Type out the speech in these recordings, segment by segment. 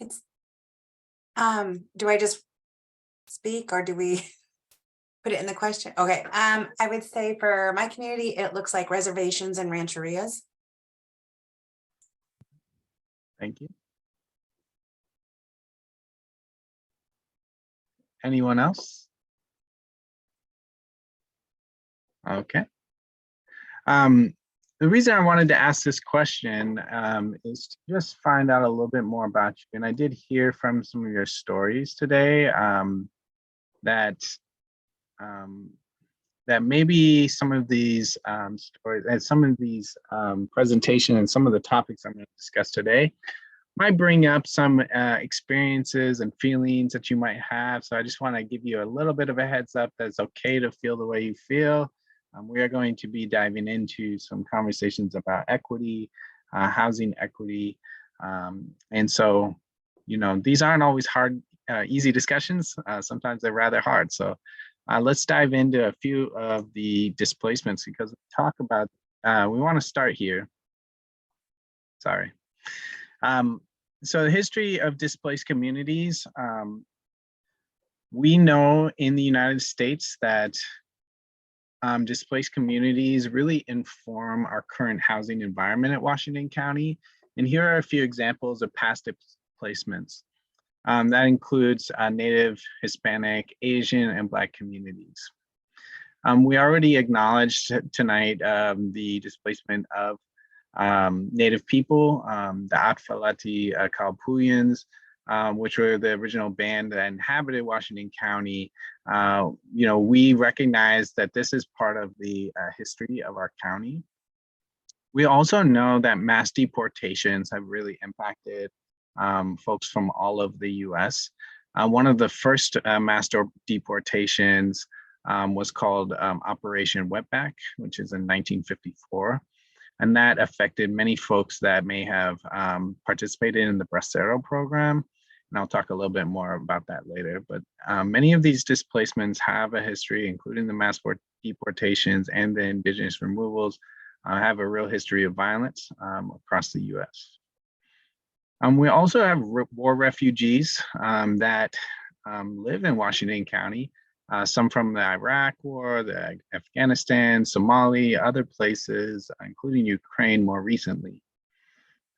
It's, do I just speak or do we put it in the question? Okay, I would say for my community, it looks like reservations and rancherias. Thank you. Anyone else? Okay. The reason I wanted to ask this question is to just find out a little bit more about you. And I did hear from some of your stories today that that maybe some of these stories and some of these presentation and some of the topics I'm going to discuss today might bring up some experiences and feelings that you might have. So I just want to give you a little bit of a heads up that it's okay to feel the way you feel. We are going to be diving into some conversations about equity, housing equity. And so, you know, these aren't always hard, easy discussions. Sometimes they're rather hard. So let's dive into a few of the displacements because we talk about, we want to start here. Sorry. So the history of displaced communities, we know in the United States that displaced communities really inform our current housing environment at Washington County. And here are a few examples of past displacements. That includes Native, Hispanic, Asian, and Black communities. We already acknowledged tonight the displacement of Native people, the Atfalati Kalpuyans, which were the original band that inhabited Washington County. You know, we recognize that this is part of the history of our county. We also know that mass deportations have really impacted folks from all of the US. One of the first mass deportations was called Operation Wetback, which is in 1954. And that affected many folks that may have participated in the Bracero program. And I'll talk a little bit more about that later. But many of these displacements have a history, including the mass deportations and the indigenous removals, have a real history of violence across the US. We also have war refugees that live in Washington County, some from the Iraq War, the Afghanistan, Somalia, other places, including Ukraine more recently.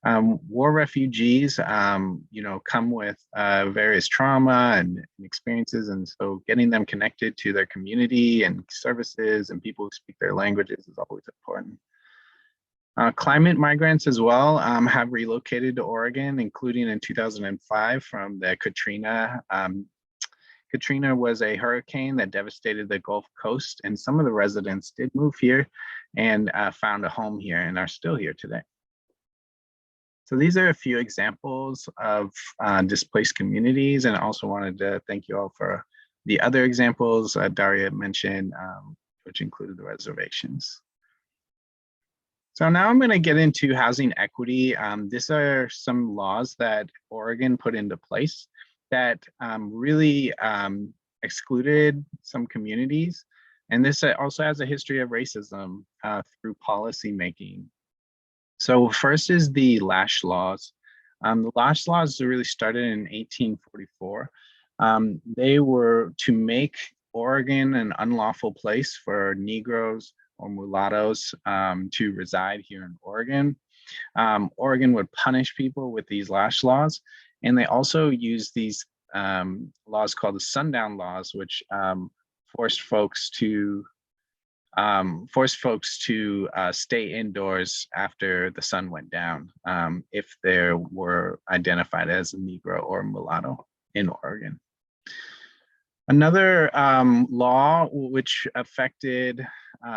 War refugees, you know, come with various trauma and experiences, and so getting them connected to their community and services and people who speak their languages is always important. Climate migrants as well have relocated to Oregon, including in 2005 from the Katrina. Katrina was a hurricane that devastated the Gulf Coast, and some of the residents did move here and found a home here and are still here today. So these are a few examples of displaced communities, and I also wanted to thank you all for the other examples Daria mentioned, which included the reservations. So now I'm going to get into housing equity. These are some laws that Oregon put into place that really excluded some communities. And this also has a history of racism through policy making. So first is the Lash Laws. The Lash Laws really started in 1844. They were to make Oregon an unlawful place for Negroes or mulattoes to reside here in Oregon. Oregon would punish people with these Lash Laws, and they also used these laws called the Sundown Laws, which forced folks to stay indoors after the sun went down if they were identified as a Negro or mulatto in Oregon. Another law which affected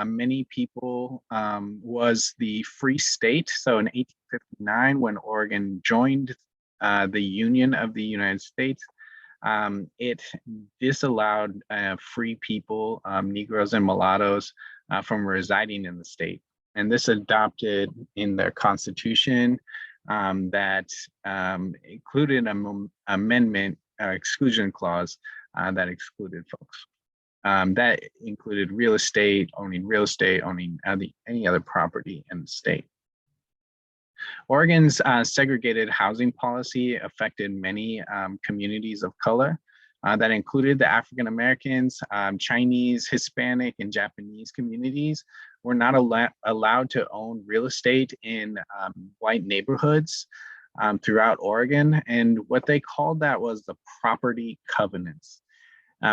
many people was the Free State. So in 1859, when Oregon joined the Union of the United States, it disallowed free people, Negroes and mulattoes, from residing in the state. And this adopted in their constitution that included an amendment exclusion clause that excluded folks. That included real estate, owning any other property in the state. Oregon's segregated housing policy affected many communities of color that included the African Americans, Chinese, Hispanic, and Japanese communities were not allowed to own real estate in white neighborhoods throughout Oregon. And what they called that was the property covenants,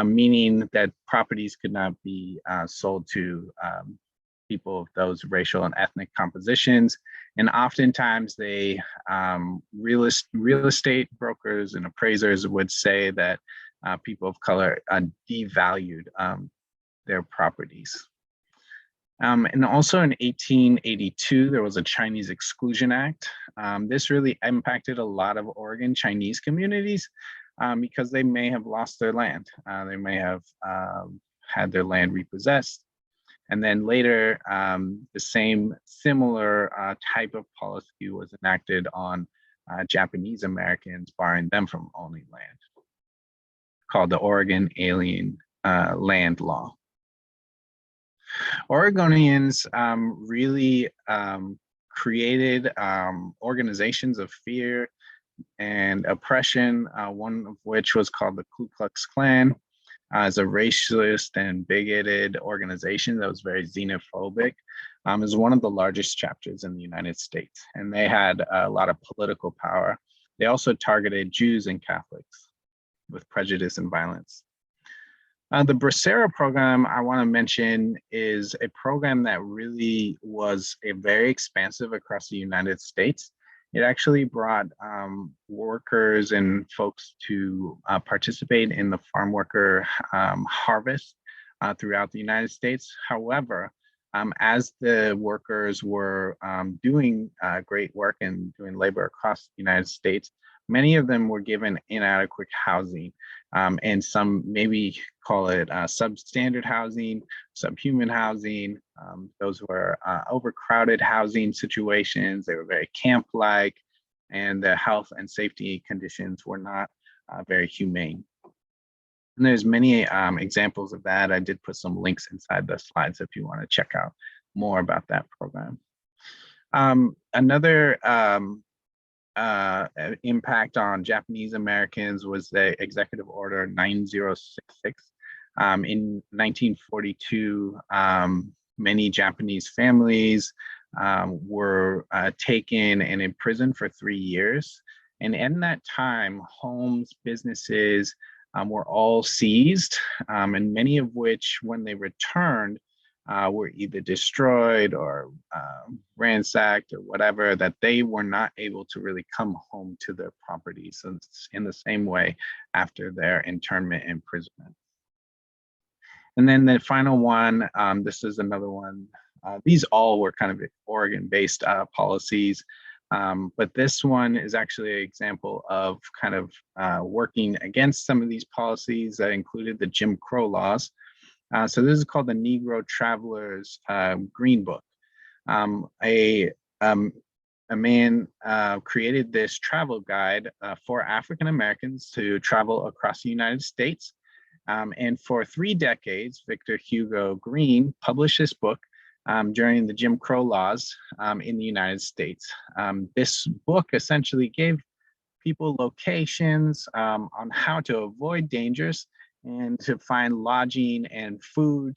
meaning that properties could not be sold to people of those racial and ethnic compositions. And oftentimes they, real estate brokers and appraisers would say that people of color devalued their properties. And also in 1882, there was a Chinese Exclusion Act. This really impacted a lot of Oregon Chinese communities because they may have lost their land. They may have had their land repossessed. And then later, the same similar type of policy was enacted on Japanese Americans, barring them from owning land, called the Oregon Alien Land Law. Oregonians really created organizations of fear and oppression, one of which was called the Ku Klux Klan, as a racist and bigoted organization that was very xenophobic, is one of the largest chapters in the United States. And they had a lot of political power. They also targeted Jews and Catholics with prejudice and violence. The Bracero program I want to mention is a program that really was very expansive across the United States. It actually brought workers and folks to participate in the farm worker harvest throughout the United States. However, as the workers were doing great work and doing labor across the United States, many of them were given inadequate housing, and some maybe call it substandard housing, subhuman housing. Those were overcrowded housing situations. They were very camp-like, and the health and safety conditions were not very humane. And there's many examples of that. I did put some links inside the slides if you want to check out more about that program. Another impact on Japanese Americans was the Executive Order 9066. In 1942, many Japanese families were taken and imprisoned for 3 years. And in that time, homes, businesses were all seized, and many of which, when they returned, were either destroyed or ransacked or whatever, that they were not able to really come home to their properties in the same way after their internment and imprisonment. And then the final one, this is another one. These all were kind of Oregon-based policies, but this one is actually an example of kind of working against some of these policies that included the Jim Crow laws. So this is called the Negro Traveler's Green Book. A man created this travel guide for African Americans to travel across the United States. And for 3 decades, Victor Hugo Green published this book during the Jim Crow laws in the United States. This book essentially gave people locations on how to avoid dangers and to find lodging and food,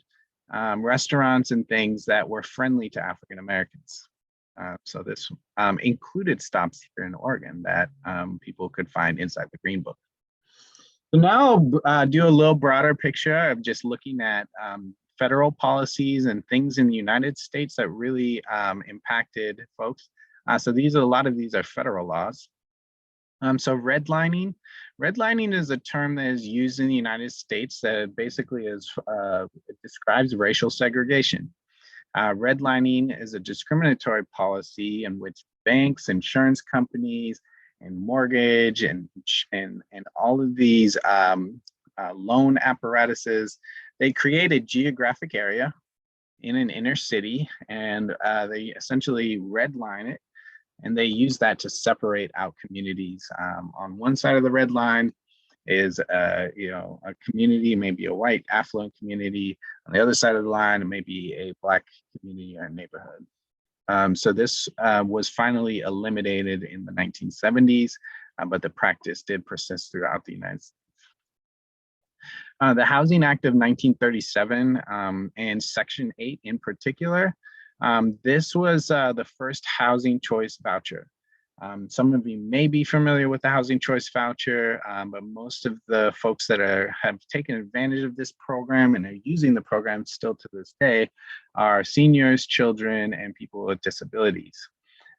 restaurants and things that were friendly to African Americans. So this included stops here in Oregon that people could find inside the Green Book. So now I'll do a little broader picture of just looking at federal policies and things in the United States that really impacted folks. So a lot of these are federal laws. So redlining is a term that is used in the United States that basically it describes racial segregation. Redlining is a discriminatory policy in which banks, insurance companies, and mortgage and all of these loan apparatuses, they create a geographic area in an inner city, and they essentially redline it. And they use that to separate out communities. On one side of the red line is a community, maybe a white affluent community. On the other side of the line, it may be a Black community or neighborhood. So this was finally eliminated in the 1970s, but the practice did persist throughout the United States. The Housing Act of 1937 and Section 8 in particular, this was the first housing choice voucher. Some of you may be familiar with the housing choice voucher, but most of the folks that have taken advantage of this program and are using the program still to this day are seniors, children, and people with disabilities.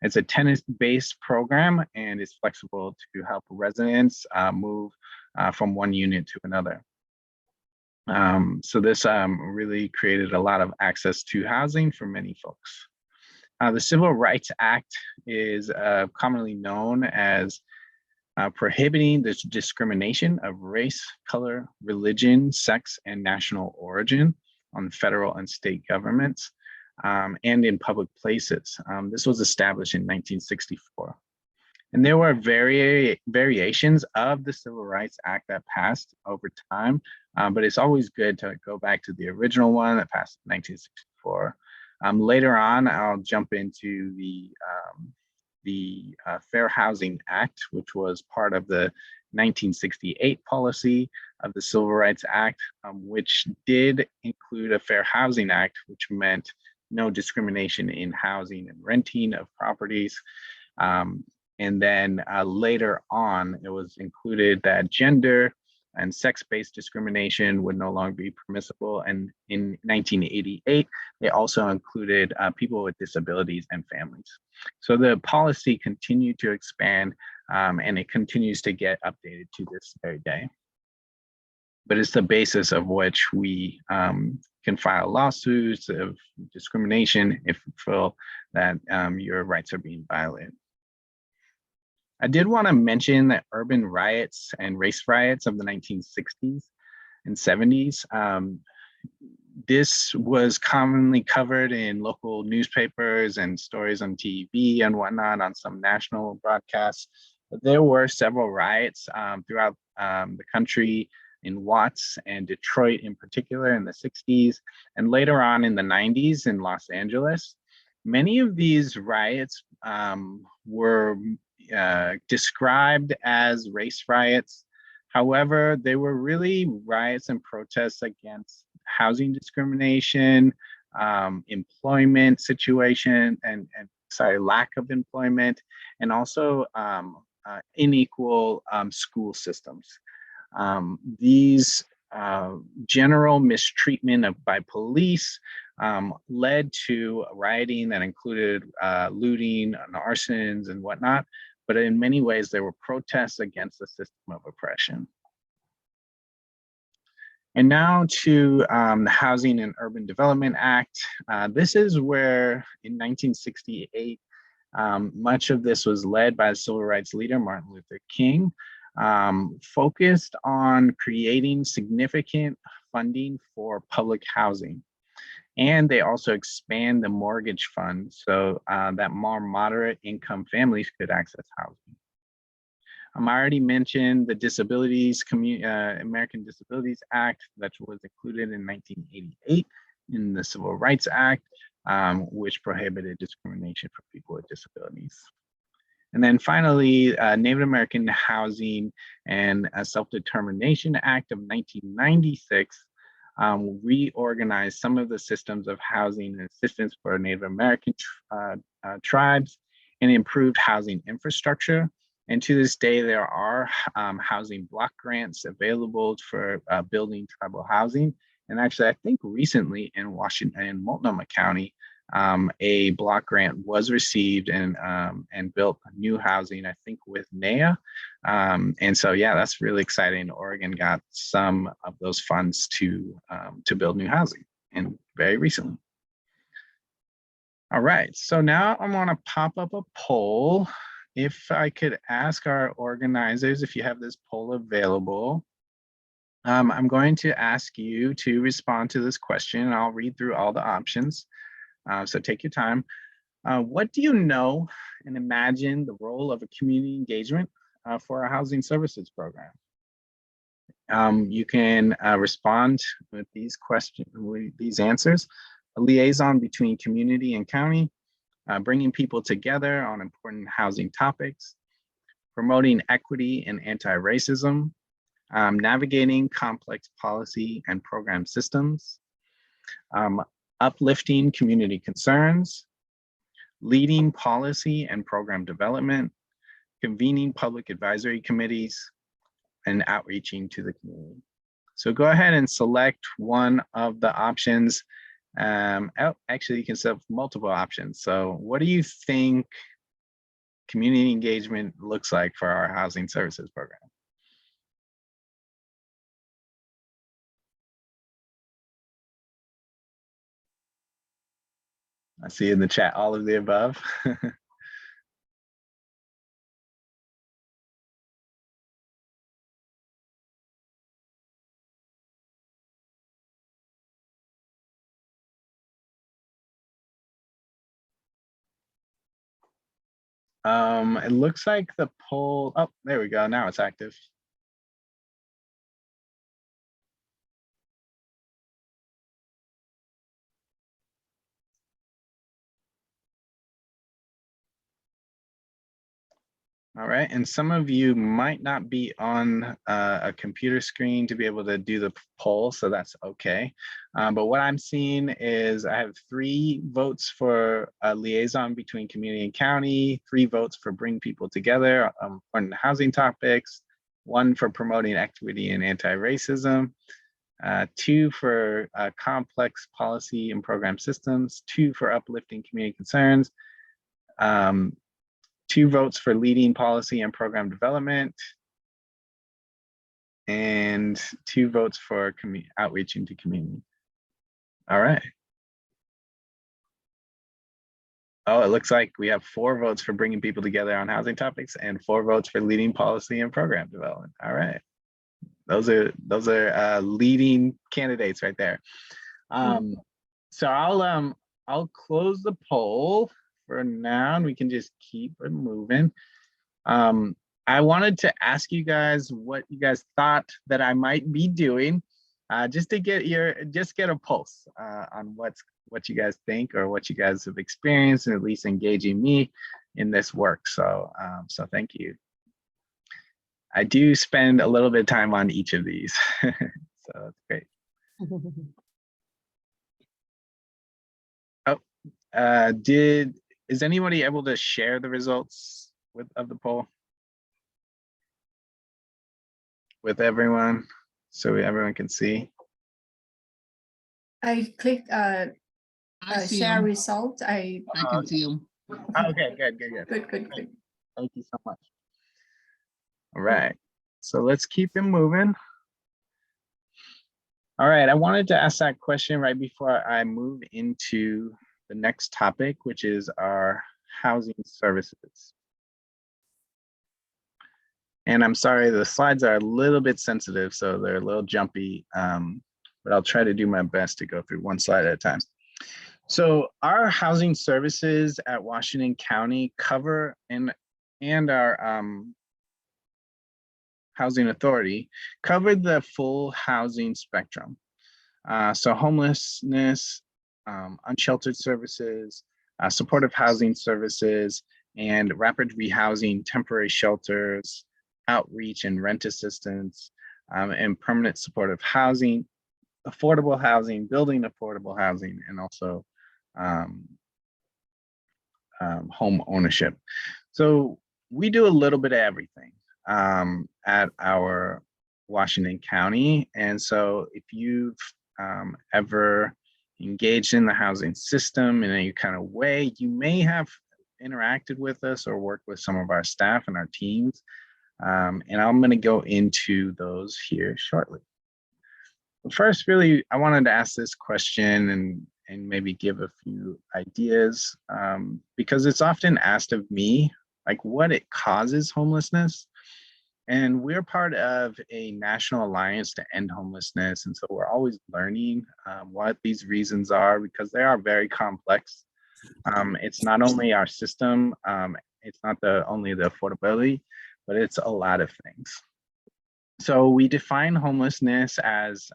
It's a tenant-based program and is flexible to help residents move from one unit to another. So this really created a lot of access to housing for many folks. The Civil Rights Act is commonly known as prohibiting the discrimination of race, color, religion, sex, and national origin on federal and state governments and in public places. This was established in 1964. And there were variations of the Civil Rights Act that passed over time, but it's always good to go back to the original one that passed in 1964. Later on, I'll jump into the Fair Housing Act, which was part of the 1968 policy of the Civil Rights Act, which did include a Fair Housing Act, which meant no discrimination in housing and renting of properties. And then later on, it was included that gender and sex-based discrimination would no longer be permissible. And in 1988, they also included people with disabilities and families. So the policy continued to expand and it continues to get updated to this very day. But it's the basis of which we can file lawsuits of discrimination if you feel that your rights are being violated. I did want to mention that urban riots and race riots of the 1960s and 70s, this was commonly covered in local newspapers and stories on TV and whatnot on some national broadcasts. But there were several riots throughout the country in Watts and Detroit in particular in the 60s, and later on in the 90s in Los Angeles. Many of these riots were described as race riots. However, they were really riots and protests against housing discrimination, employment situation, and lack of employment, and also unequal school systems. These general mistreatment by police led to rioting that included looting and arsons and whatnot, but in many ways they were protests against the system of oppression. And now to the Housing and Urban Development Act. This is where in 1968, much of this was led by the civil rights leader, Martin Luther King, focused on creating significant funding for public housing. And they also expand the mortgage fund so that more moderate income families could access housing. I already mentioned the American Disabilities Act that was included in 1988 in the Civil Rights Act, which prohibited discrimination for people with disabilities. And then finally, Native American Housing and Self-Determination Act of 1996 reorganized some of the systems of housing and assistance for Native American tribes and improved housing infrastructure. And to this day, there are housing block grants available for building tribal housing. And actually, I think recently in Washington, in Multnomah County, a block grant was received and built new housing, I think with NAIA. And so, yeah, that's really exciting. Oregon got some of those funds to build new housing, and very recently. All right, so now I want to pop up a poll. If I could ask our organizers if you have this poll available. I'm going to ask you to respond to this question, and I'll read through all the options. So take your time. What do you know and imagine the role of a community engagement for a housing services program? You can respond with these questions, with these answers. A liaison between community and county, bringing people together on important housing topics, promoting equity and anti-racism, navigating complex policy and program systems, uplifting community concerns, leading policy and program development, convening public advisory committees, and outreaching to the community. So go ahead and select one of the options. Actually, you can set multiple options. So what do you think community engagement looks like for our housing services program? I see in the chat all of the above. It looks like the poll, oh, there we go, now it's active. All right, and some of you might not be on a computer screen to be able to do the poll, so that's okay. But what I'm seeing is I have 3 votes for a liaison between community and county, 3 votes for bring people together on housing topics, 1 for promoting equity and anti-racism, 2 for complex policy and program systems, 2 for uplifting community concerns, 2 votes for leading policy and program development, and 2 votes for outreach into community. All right. Oh, it looks like we have 4 votes for bringing people together on housing topics and 4 votes for leading policy and program development. All right. Those are leading candidates right there. So I'll close the poll for now, and we can just keep it moving. I wanted to ask you guys what you guys thought that I might be doing, just to get a pulse on what you guys think or what you guys have experienced, and at least engaging me in this work. So thank you. I do spend a little bit of time on each of these, so that's great. Oh, is anybody able to share the results of the poll with everyone, so everyone can see? I clicked share result. I can see them. Okay, good. Good. Thank you so much. All right, so let's keep it moving. All right, I wanted to ask that question right before I move into the next topic, which is our housing services. And I'm sorry, the slides are a little bit sensitive, so they're a little jumpy, but I'll try to do my best to go through one slide at a time. So our housing services at Washington County cover and our housing authority covered the full housing spectrum. So homelessness, unsheltered services, supportive housing services, and rapid rehousing, temporary shelters, outreach and rent assistance, and permanent supportive housing, affordable housing, building affordable housing, and also home ownership. So we do a little bit of everything at our Washington County. And so if you've ever engaged in the housing system in any kind of way, you may have interacted with us or worked with some of our staff and our teams. And I'm going to go into those here shortly. But first, really, I wanted to ask this question and maybe give a few ideas, because it's often asked of me, like what it causes homelessness. And we're part of a national alliance to end homelessness. And so we're always learning what these reasons are, because they are very complex. It's not only our system, it's not only the affordability, but it's a lot of things. So we define homelessness as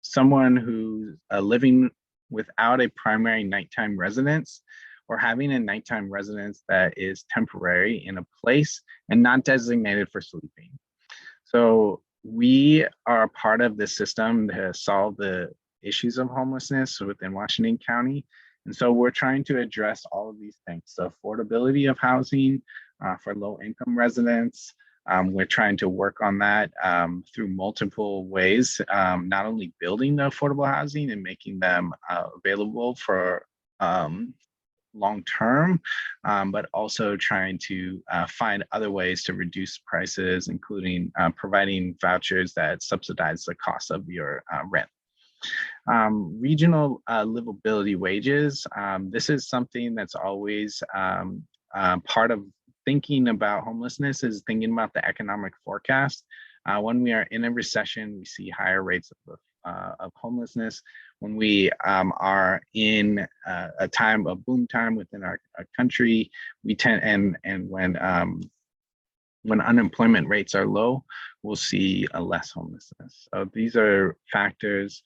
someone who's living without a primary nighttime residence, or having a nighttime residence that is temporary in a place and not designated for sleeping. So we are a part of this system to solve the issues of homelessness within Washington County. And so we're trying to address all of these things. The affordability of housing for low income residents. We're trying to work on that through multiple ways, not only building the affordable housing and making them available for long term, but also trying to find other ways to reduce prices, including providing vouchers that subsidize the cost of your rent. Regional livability wages. This is something that's always part of thinking about homelessness, is thinking about the economic forecast. When we are in a recession, we see higher rates of homelessness. When we are in a time of boom time within our country, we tend, and when unemployment rates are low, we'll see a less homelessness. So these are factors.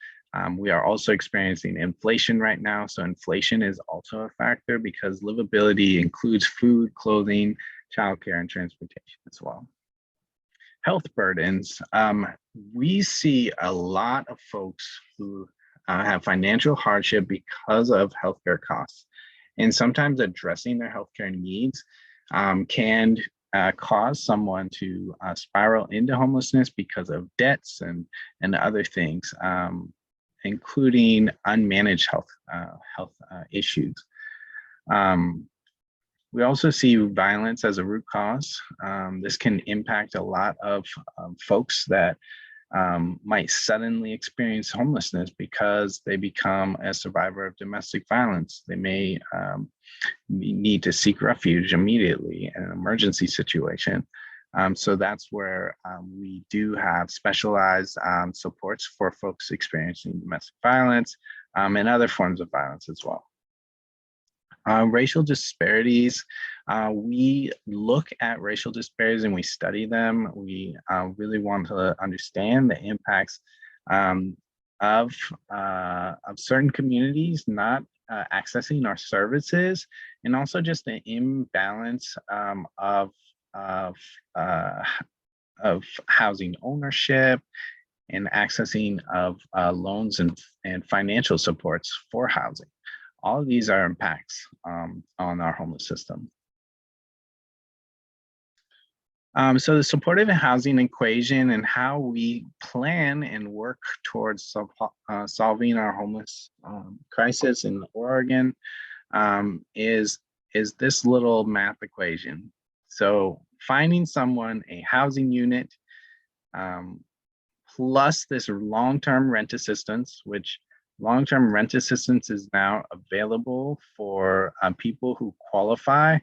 We are also experiencing inflation right now. So inflation is also a factor because livability includes food, clothing, childcare, and transportation as well. Health burdens. We see a lot of folks who have financial hardship because of healthcare costs. And sometimes addressing their healthcare needs can cause someone to spiral into homelessness because of debts and other things, including unmanaged health issues. We also see violence as a root cause. This can impact a lot of folks that might suddenly experience homelessness because they become a survivor of domestic violence. They may need to seek refuge immediately in an emergency situation. So that's where we do have specialized supports for folks experiencing domestic violence and other forms of violence as well. Racial disparities, we look at racial disparities and we study them. We really want to understand the impacts of certain communities not accessing our services, and also just the imbalance of housing ownership and accessing of loans and financial supports for housing. All of these are impacts on our homeless system. So the supportive housing equation and how we plan and work towards solving our homeless crisis in Oregon is this little math equation. So finding someone a housing unit plus this long-term rent assistance, which long-term rent assistance is now available for people who qualify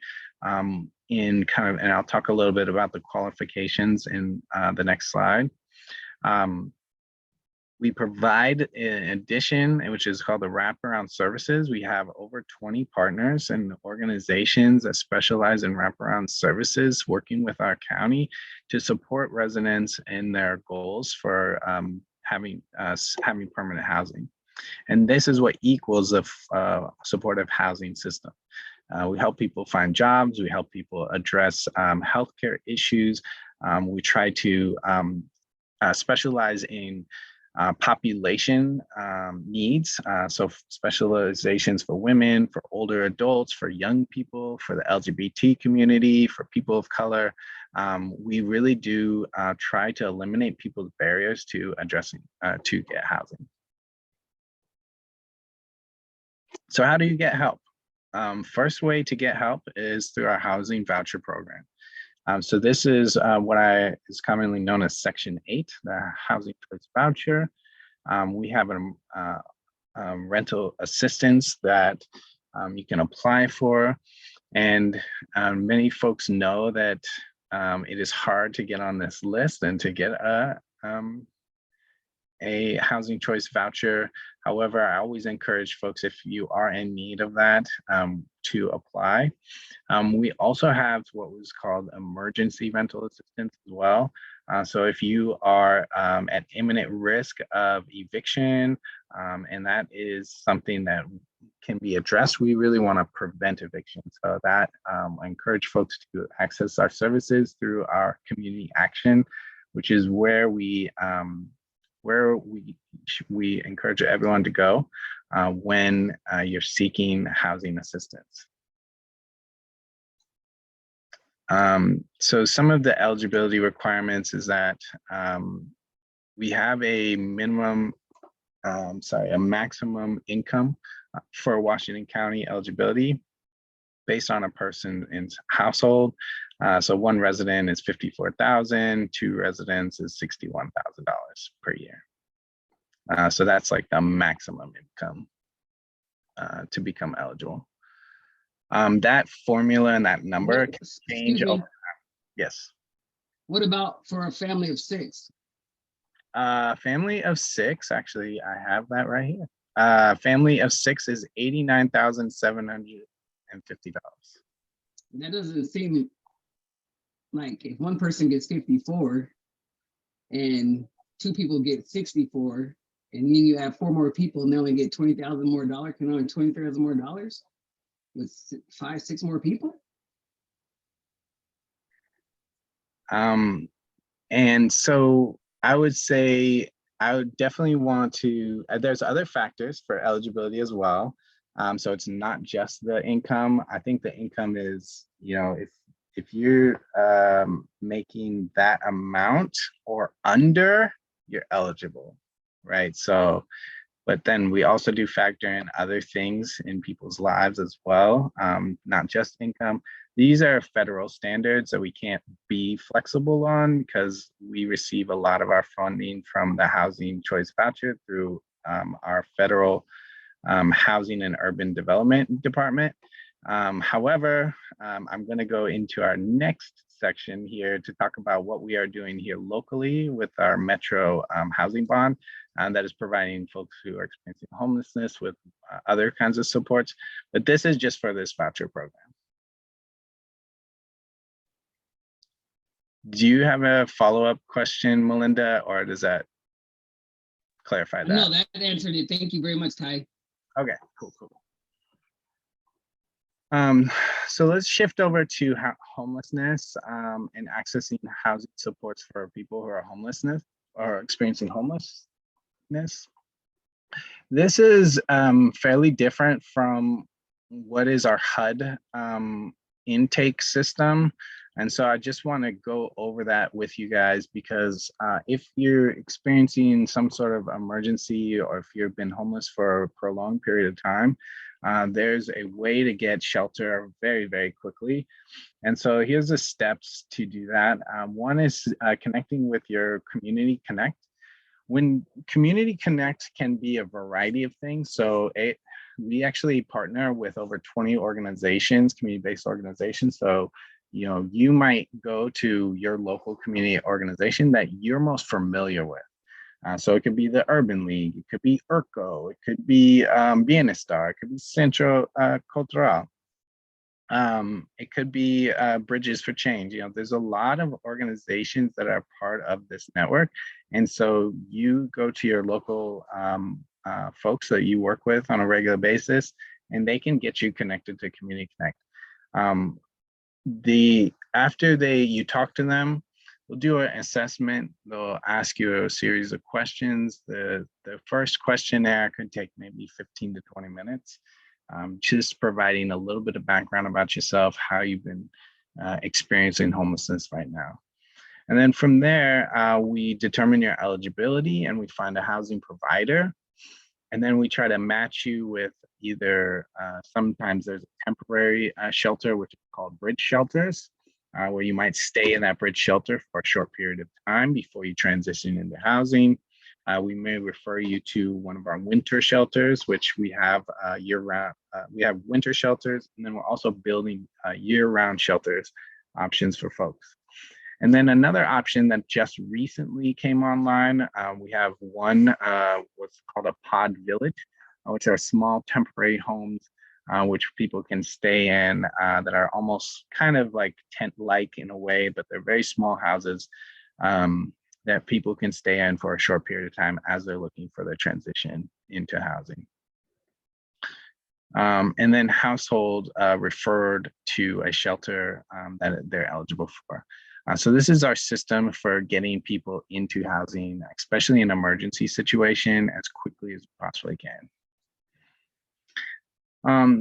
in kind of, and I'll talk a little bit about the qualifications in the next slide. We provide in addition, which is called the wraparound services. We have over 20 partners and organizations that specialize in wraparound services working with our county to support residents in their goals for having permanent housing. And this is what equals a supportive housing system. We help people find jobs. We help people address healthcare issues. We try to specialize in population needs. So specializations for women, for older adults, for young people, for the LGBT community, for people of color. We really do try to eliminate people's barriers to addressing, to get housing. So how do you get help? First way to get help is through our housing voucher program. So this is what is commonly known as Section 8, the Housing Choice Voucher. We have a rental assistance that you can apply for. And many folks know that it is hard to get on this list and to get a housing choice voucher. However, I always encourage folks, if you are in need of that, to apply. We also have what was called emergency rental assistance as well. So if you are at imminent risk of eviction, and that is something that can be addressed. We really want to prevent eviction. So that I encourage folks to access our services through our community action, which is where we encourage everyone to go when you're seeking housing assistance. So some of the eligibility requirements is that we have a maximum income for Washington County eligibility based on a person's household. So one resident is $54,000, two residents is $61,000 per year. So that's like the maximum income to become eligible. That formula and that number can change over time. Yes. What about for a family of 6? Family of 6, actually, I have that right here. Family of 6 is $89,750. That doesn't seem like if one person gets 54 and 2 people get 64, and then you have 4 more people and they only get $20,000 more dollars, can only $20,000 more dollars with 5, 6 more people. And so I would say I would definitely want to, there's other factors for eligibility as well. So it's not just the income. I think the income is, you know, if you're making that amount or under, you're eligible, right? So, but then we also do factor in other things in people's lives as well, not just income. These are federal standards that we can't be flexible on because we receive a lot of our funding from the Housing Choice Voucher through our federal Housing and Urban Development Department. However, I'm going to go into our next section here to talk about what we are doing here locally with our Metro Housing Bond that is providing folks who are experiencing homelessness with other kinds of supports. But this is just for this voucher program. Do you have a follow-up question, Melinda, or does that clarify that? No, that answered it. Thank you very much, Ty. Okay, cool. So let's shift over to homelessness and accessing housing supports for people who are homelessness or experiencing homelessness. This is fairly different from what is our HUD intake system. And so I just want to go over that with you guys because if you're experiencing some sort of emergency or if you've been homeless for a prolonged period of time, there's a way to get shelter very, very quickly. And so here's the steps to do that. One is connecting with your Community Connect. When Community Connect can be a variety of things. So we actually partner with over 20 organizations, community-based organizations. So you know, you might go to your local community organization that you're most familiar with. So it could be the Urban League, it could be ERCO, it could be Bienestar, it could be Centro Cultural. It could be Bridges for Change. You know, there's a lot of organizations that are part of this network. And so you go to your local folks that you work with on a regular basis, and they can get you connected to Community Connect. After you talk to them, they'll do an assessment. They'll ask you a series of questions. The first questionnaire could take maybe 15 to 20 minutes, just providing a little bit of background about yourself, how you've been experiencing homelessness right now. And then from there, we determine your eligibility and we find a housing provider. And then we try to match you with either, sometimes there's a temporary shelter, which is called bridge shelters, where you might stay in that bridge shelter for a short period of time before you transition into housing. We may refer you to one of our winter shelters, which we have year-round. We have winter shelters, and then we're also building year-round shelters options for folks. And then another option that just recently came online, we have one what's called a pod village, which are small temporary homes which people can stay in that are almost kind of like tent-like in a way, but they're very small houses that people can stay in for a short period of time as they're looking for their transition into housing. And then household referred to a shelter that they're eligible for. So this is our system for getting people into housing, especially in an emergency situation, as quickly as we possibly can.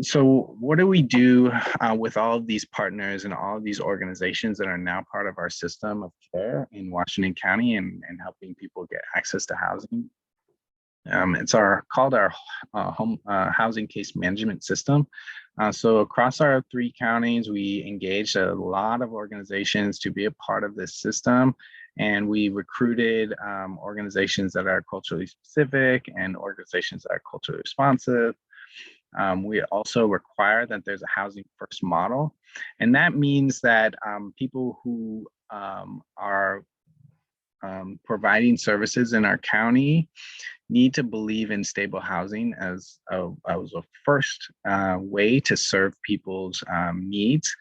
So what do we do with all of these partners and all of these organizations that are now part of our system of care in Washington County and helping people get access to housing? It's called our home housing case management system. So across our 3 counties, we engaged a lot of organizations to be a part of this system. And we recruited organizations that are culturally specific and organizations that are culturally responsive. We also require that there's a housing first model. And that means that people who are providing services in our county need to believe in stable housing as a first way to serve people's needs.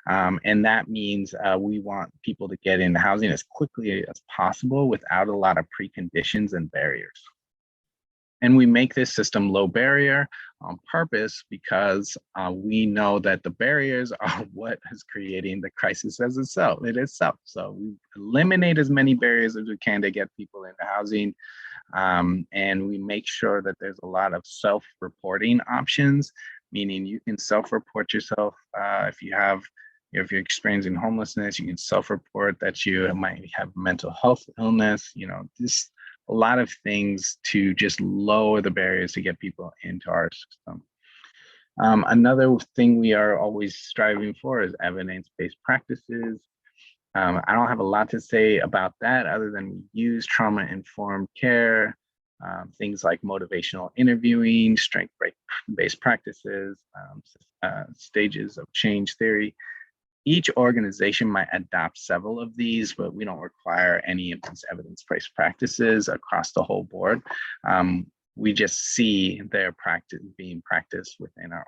And that means we want people to get into housing as quickly as possible without a lot of preconditions and barriers. And we make this system low barrier on purpose because we know that the barriers are what is creating the crisis as itself. So we eliminate as many barriers as we can to get people into housing. And we make sure that there's a lot of self-reporting options, meaning you can self-report yourself if you're experiencing homelessness. You can self-report that you might have mental health illness. Just a lot of things to just lower the barriers to get people into our system. Another thing we are always striving for is evidence-based practices. I don't have a lot to say about that other than we use trauma-informed care, things like motivational interviewing, strength-based practices, stages of change theory. Each organization might adopt several of these, but we don't require any of these evidence-based practices across the whole board. We just see their practice being practiced within our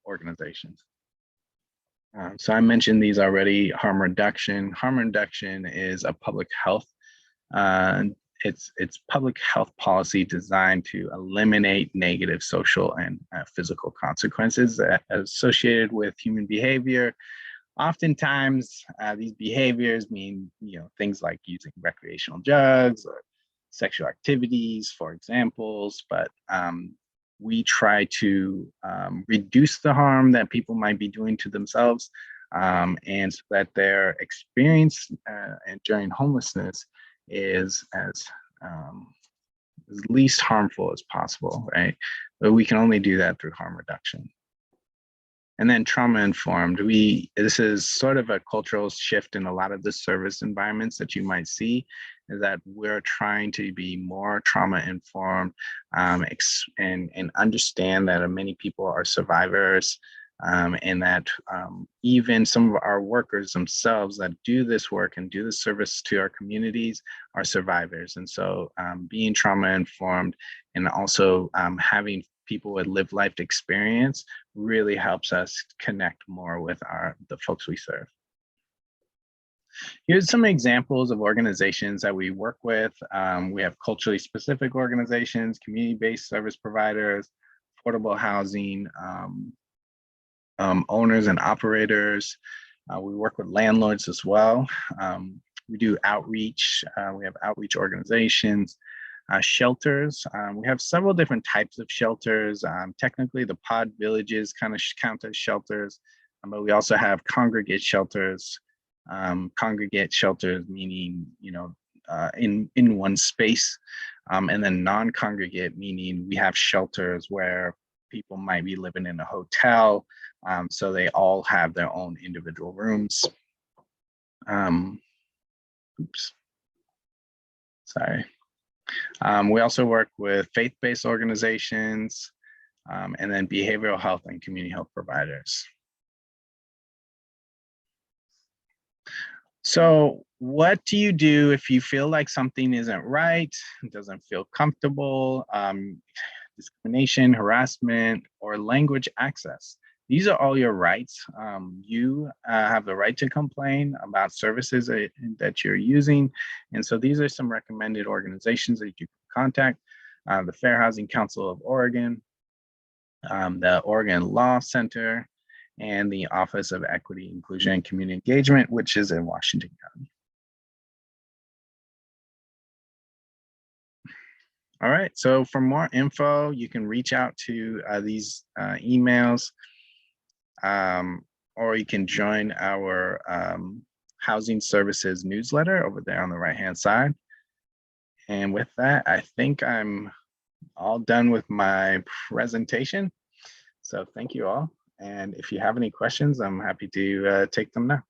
organizations. So I mentioned these already. Harm reduction. Harm reduction is a public health. It's public health policy designed to eliminate negative social and physical consequences associated with human behavior. Oftentimes, these behaviors mean things like using recreational drugs or sexual activities, for examples. But we try to reduce the harm that people might be doing to themselves, and so that their experience during homelessness is as least harmful as possible, right? But we can only do that through harm reduction. And then trauma informed, this is sort of a cultural shift in a lot of the service environments that you might see, is that we're trying to be more trauma informed and understand that many people are survivors, and that even some of our workers themselves that do this work and do the service to our communities are survivors. And so being trauma informed and also having people with lived life experience really helps us connect more with the folks we serve. Here's some examples of organizations that we work with. We have culturally specific organizations, community-based service providers, affordable housing, owners and operators. We work with landlords as well. We do outreach. We have outreach organizations. Shelters. We have several different types of shelters. Technically, the pod villages kind of count as shelters, but we also have congregate shelters. Congregate shelters meaning, in one space, and then non-congregate meaning we have shelters where people might be living in a hotel, so they all have their own individual rooms. Sorry. We also work with faith-based organizations, and then behavioral health and community health providers. So what do you do if you feel like something isn't right, doesn't feel comfortable, discrimination, harassment, or language access? These are all your rights. You have the right to complain about services that you're using. And so these are some recommended organizations that you can contact. The Fair Housing Council of Oregon, the Oregon Law Center, and the Office of Equity, Inclusion, and Community Engagement, which is in Washington County. All right, so for more info, you can reach out to these emails, or you can join our housing services newsletter over there on the right-hand side. And with that, I think I'm all done with my presentation. So thank you all. And if you have any questions, I'm happy to take them now.